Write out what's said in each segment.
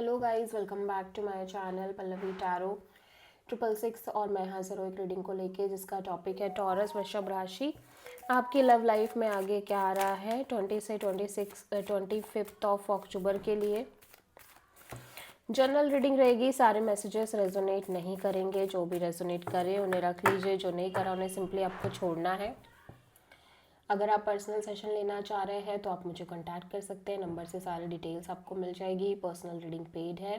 Hello guys, welcome back to my channel Pallavi tarot 666 और मैं हाजिर हूँ एक रीडिंग को लेके जिसका टॉपिक है टॉरस वृषभ राशि। आपकी लव लाइफ में आगे क्या आ रहा है 20 से 25 ऑफ अक्टूबर के लिए। जनरल रीडिंग रहेगी, सारे मैसेजेस रेजोनेट नहीं करेंगे। जो भी रेजोनेट करे उन्हें रख लीजिए, जो नहीं करा उन्हें सिंपली आपको छोड़ना है। अगर आप पर्सनल सेशन लेना चाह रहे हैं तो आप मुझे कांटेक्ट कर सकते हैं, नंबर से सारी डिटेल्स आपको मिल जाएगी। पर्सनल रीडिंग पेड है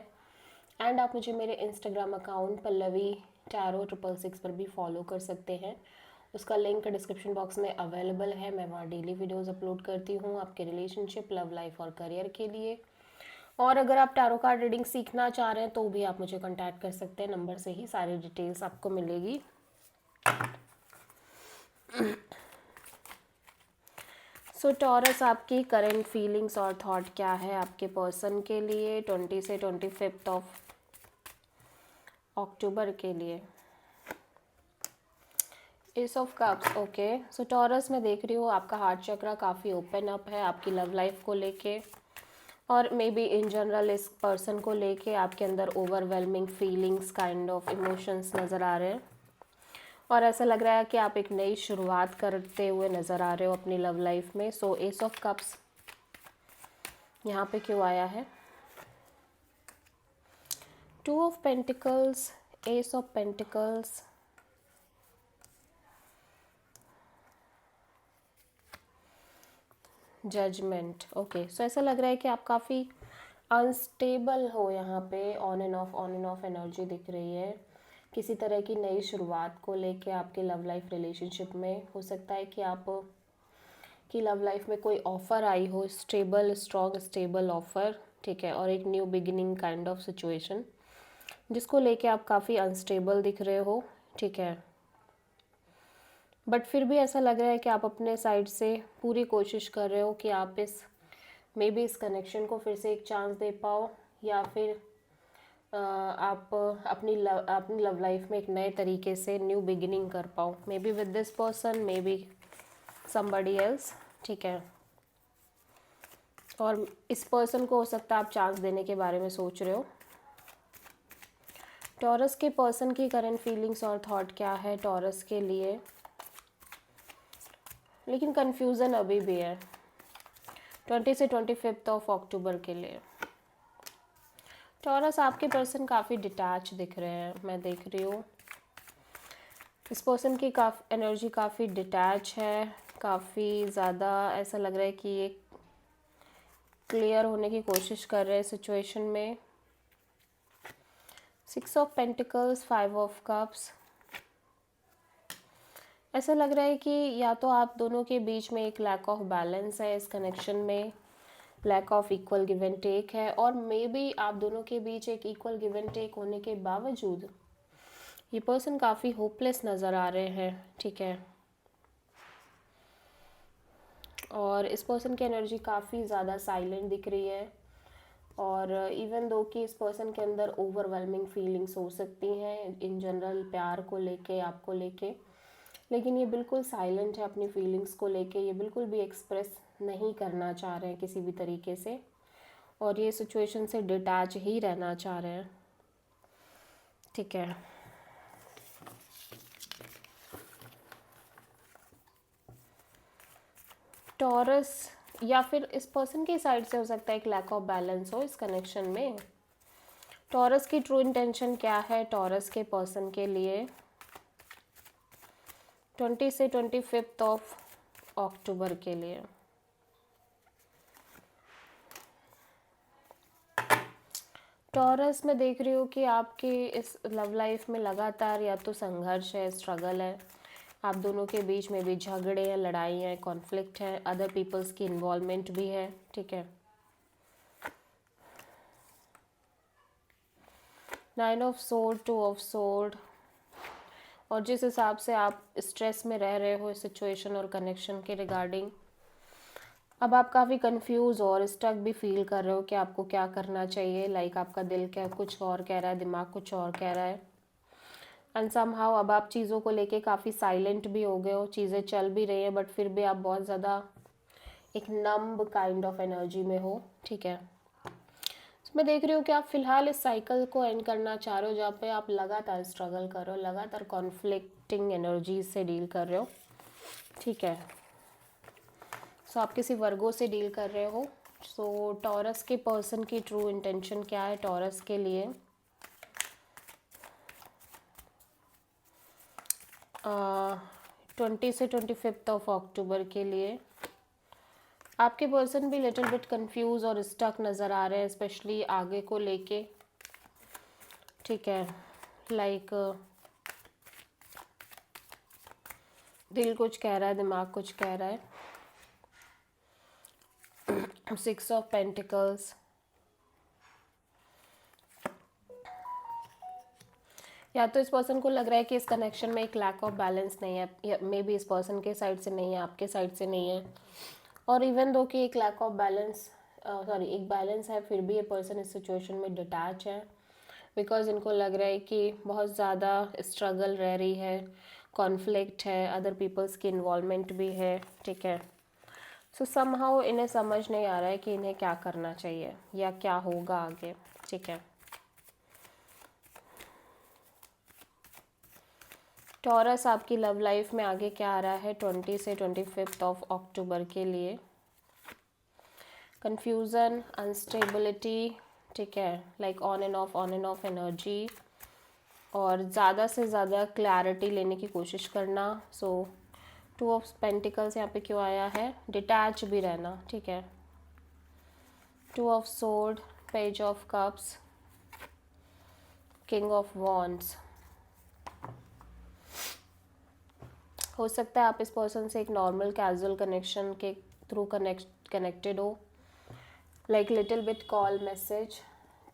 एंड आप मुझे मेरे इंस्टाग्राम अकाउंट पल्लवी टैरो 666 पर भी फॉलो कर सकते हैं। उसका लिंक डिस्क्रिप्शन बॉक्स में अवेलेबल है। मैं वहाँ डेली वीडियोस अपलोड करती हूँ आपके रिलेशनशिप, लव लाइफ और करियर के लिए। और अगर आप टैरो कार्ड रीडिंग सीखना चाह रहे हैं तो भी आप मुझे कांटेक्ट कर सकते हैं, नंबर से ही सारी डिटेल्स आपको मिलेगी। सो टॉरस, आपकी करंट फीलिंग्स और थॉट क्या है आपके पर्सन के लिए 20 से 25 ऑफ अक्टूबर के लिए। S of cups, okay. So taurus में देख रही हूँ आपका हार्ट चक्रा काफ़ी ओपन अप है आपकी लव लाइफ को लेके, और मे बी इन जनरल इस पर्सन को लेके आपके अंदर overwhelming feelings, kind of emotions नज़र आ रहे हैं। और ऐसा लग रहा है कि आप एक नई शुरुआत करते हुए नज़र आ रहे हो अपनी लव लाइफ में। सो एस ऑफ कप्स यहाँ पे क्यों आया है? Two of pentacles, ace of pentacles, judgement, okay. So ऐसा लग रहा है कि आप काफ़ी अनस्टेबल हो यहाँ पे। ऑन एंड ऑफ एनर्जी दिख रही है। किसी तरह की नई शुरुआत को लेके आपके लव लाइफ रिलेशनशिप में हो सकता है कि आप की लव लाइफ में कोई ऑफ़र आई हो, स्टेबल, स्ट्रॉन्ग स्टेबल ऑफ़र, ठीक है, और एक new beginning kind of situation जिसको लेके आप काफ़ी अनस्टेबल दिख रहे हो, ठीक है। बट फिर भी ऐसा लग रहा है कि आप अपने साइड से पूरी कोशिश कर रहे हो कि आप मे बी इस कनेक्शन को फिर से एक चांस दे पाओ, या फिर आप अपनी लव लाइफ में एक नए तरीके से न्यू बिगिनिंग कर पाओ, may be with this person, may be somebody else, ठीक है। और इस पर्सन को हो सकता है आप चांस देने के बारे में सोच रहे हो। टॉरस के पर्सन की करंट फीलिंग्स और थॉट क्या है टॉरस के लिए, लेकिन कन्फ्यूज़न अभी भी है 20 से 25 ऑफ अक्टूबर के लिए। टॉरस, आपके पर्सन काफ़ी डिटैच दिख रहे हैं, मैं देख रही हूँ इस पर्सन की एनर्जी काफ़ी डिटैच है, काफ़ी ज़्यादा ऐसा लग रहा है कि ये क्लियर होने की कोशिश कर रहे हैं सिचुएशन में। 6 ऑफ पेंटिकल्स, 5 ऑफ कप्स, ऐसा लग रहा है कि या तो आप दोनों के बीच में एक लैक ऑफ बैलेंस है इस कनेक्शन में, lack of equal give and take है, और मे बी आप दोनों के बीच एक इक्वल गिव एंड टेक होने के बावजूद ये पर्सन काफ़ी होपलेस नज़र आ रहे हैं, ठीक है। और इस पर्सन की एनर्जी काफ़ी ज़्यादा साइलेंट दिख रही है, और इवन दो कि इस पर्सन के अंदर ओवरवेलमिंग फीलिंग्स हो सकती हैं इन जनरल प्यार को लेके, आपको लेके, लेकिन ये बिल्कुल साइलेंट है अपनी फीलिंग्स को लेके। ये बिल्कुल भी एक्सप्रेस नहीं करना चाह रहे हैं किसी भी तरीके से, और ये सिचुएशन से डिटैच ही रहना चाह रहे हैं, ठीक है। टॉरस, या फिर इस पर्सन की साइड से हो सकता है एक लैक ऑफ बैलेंस हो इस कनेक्शन में। टॉरस की ट्रू इंटेंशन क्या है टॉरस के पर्सन के लिए 20 से 25 ऑफ अक्टूबर के लिए। टॉरस में देख रही हूँ कि आपकी इस लव लाइफ में लगातार या तो संघर्ष है, स्ट्रगल है, आप दोनों के बीच में भी झगड़े हैं, लड़ाई है, कॉन्फ्लिक्ट है, अदर पीपल्स की इन्वॉल्वमेंट भी है, ठीक है। 9 ऑफ सोर्ड, 2 ऑफ सोर्ड, और जिस हिसाब से आप स्ट्रेस में रह रहे हो इस सिचुएशन और कनेक्शन के रिगार्डिंग, अब आप काफ़ी कंफ्यूज और स्टक भी फील कर रहे हो कि आपको क्या करना चाहिए। लाइक आपका दिल क्या कुछ और कह रहा है, दिमाग कुछ और कह रहा है, एंड समहाउ अब आप चीज़ों को लेके काफ़ी साइलेंट भी हो गए हो। चीज़ें चल भी रही हैं बट फिर भी आप बहुत ज़्यादा एक नम्ब काइंड ऑफ एनर्जी में हो, ठीक है। मैं देख रही हूँ कि आप फिलहाल इस साइकिल को एंड करना चाह रहे हो, जहाँ पे आप लगातार स्ट्रगल कर रहे हो, लगातार कॉन्फ्लिक्टिंग एनर्जीज से डील कर रहे हो, ठीक है। सो आप किसी वर्गो से डील कर रहे हो। सो टॉरस के पर्सन की ट्रू इंटेंशन क्या है टॉरस के लिए? 20 से 25 ऑफ अक्टूबर के लिए आपके पर्सन भी लिटिल बिट कंफ्यूज और स्टक नज़र आ रहे हैं, स्पेशली आगे को लेके, ठीक है। लाइक दिल कुछ कह रहा है, दिमाग कुछ कह रहा है। 6 ऑफ पेंटिकल्स, या तो इस पर्सन को लग रहा है कि इस कनेक्शन में एक लैक ऑफ बैलेंस नहीं है, या मे बी इस पर्सन के साइड से नहीं है, आपके साइड से नहीं है। और इवन दो कि एक लैक ऑफ बैलेंस, सॉरी एक बैलेंस है, फिर भी ये पर्सन इस सिचुएशन में डिटैच है, बिकॉज इनको लग रहा है कि बहुत ज़्यादा स्ट्रगल रह रही है, कॉन्फ्लिक्ट है, अदर पीपल्स की इन्वॉल्वमेंट भी है, ठीक है। सो समहाउ इन्हें समझ नहीं आ रहा है कि इन्हें क्या करना चाहिए या क्या होगा आगे, ठीक है। टॉरस आपकी लव लाइफ में आगे क्या आ रहा है 20 से 25 ऑफ अक्टूबर के लिए? कंफ्यूजन, अनस्टेबिलिटी, ठीक है, like on end of energy, और ज़्यादा से ज़्यादा क्लैरिटी लेने की कोशिश करना। सो 2 ऑफ पेंटिकल्स यहाँ पे क्यों आया है? डिटैच भी रहना, ठीक है। 2 of sword, page of cups, king of wands. हो सकता है आप इस पर्सन से एक नॉर्मल कैजुअल कनेक्शन के थ्रू कनेक्टेड हो, like little bit call message,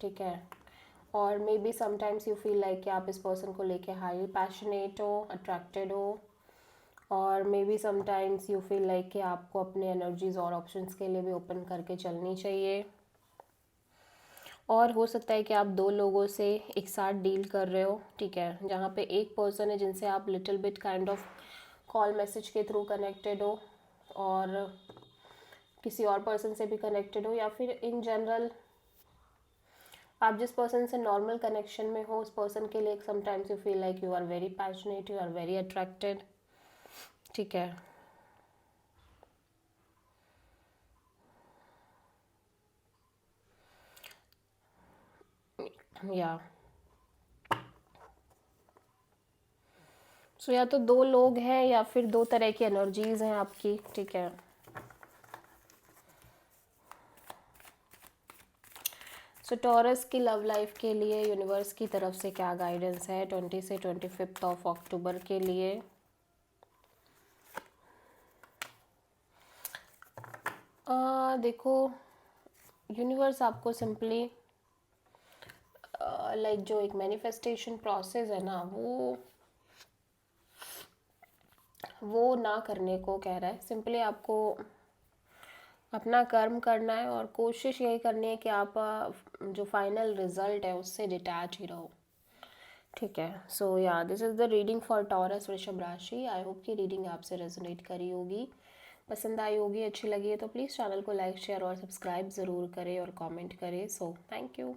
ठीक है। और may be sometimes you feel like कि आप इस पर्सन को लेके हाईली पैशनेट हो, अट्रैक्टेड हो, और may be sometimes you feel like कि आपको अपने एनर्जीज और ऑप्शंस के लिए भी ओपन करके चलनी चाहिए। और हो सकता है कि आप दो लोगों से एक साथ डील कर रहे हो, ठीक है, जहाँ पे एक पर्सन है जिनसे आप little bit kind of call message के थ्रू कनेक्टेड हो, और किसी और पर्सन से भी कनेक्टेड हो, या फिर इन जनरल आप जिस पर्सन से नॉर्मल कनेक्शन में हो उस पर्सन के लिए sometimes you feel like you are very passionate, you are very attracted, ठीक है। या सो या तो दो लोग हैं या फिर दो तरह की एनर्जीज हैं आपकी, ठीक है। सो टॉरस की लव लाइफ के लिए यूनिवर्स की तरफ से क्या गाइडेंस है 20 से 25 ऑफ अक्टूबर के लिए? देखो, यूनिवर्स आपको सिंपली लाइक जो एक मैनिफेस्टेशन प्रोसेस है ना, वो ना करने को कह रहा है। सिंपली आपको अपना कर्म करना है और कोशिश यही करनी है कि आप जो फाइनल रिजल्ट है उससे डिटैच ही रहो, ठीक है। सो या this is the reading for taurus वृषभ राशि। आई होप कि रीडिंग आपसे रेजोनेट करी होगी, पसंद आई होगी, अच्छी लगी है तो प्लीज़ चैनल को लाइक शेयर और सब्सक्राइब ज़रूर करें और कमेंट करें। So thank you.